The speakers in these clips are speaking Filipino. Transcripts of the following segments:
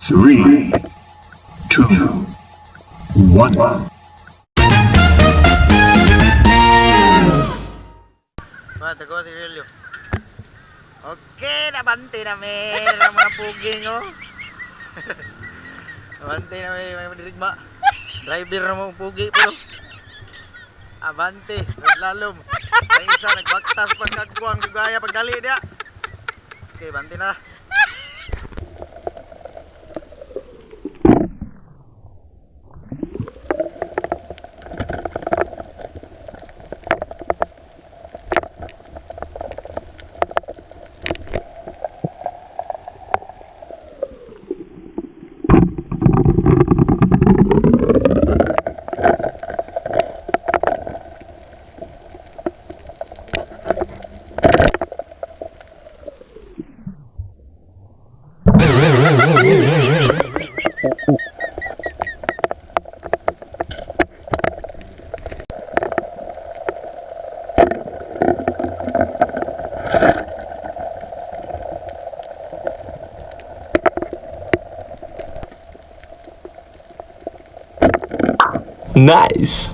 3, 2, 1. Tago si Relio. Okay, nabante na may ang mga puging oh. Nabante na may mga dirigma. Driver na mo pugi pero. Abante, slalom. Ang isa nagbaktas pag nagkuang gaya pagdali dia. Okay, bante na. Nice.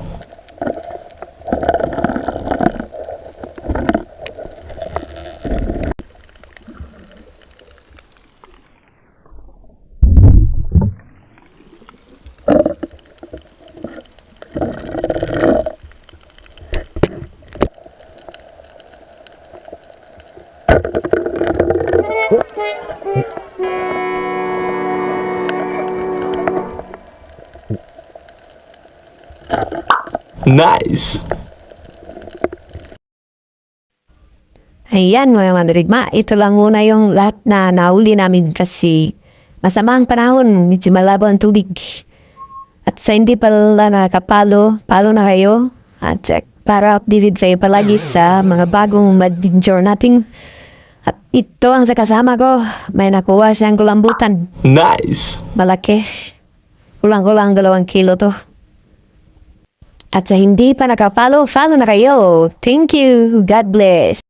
Nice. Ayan mga mandirigma, ito lang muna yung lahat na nauli namin kasi masama ang panahon, medyo malabo ang tubig. At sa hindi pala nakapalo, palo na kayo at para updated kayo palagi sa mga bagong adventure natin. At ito ang sa kasama ko, may nakuha siyang kulambutan. Nice. Malaki. Kulang-kulang 2 kilo to. At sa hindi pa nakapalo, follow na kayo. Thank you. God bless.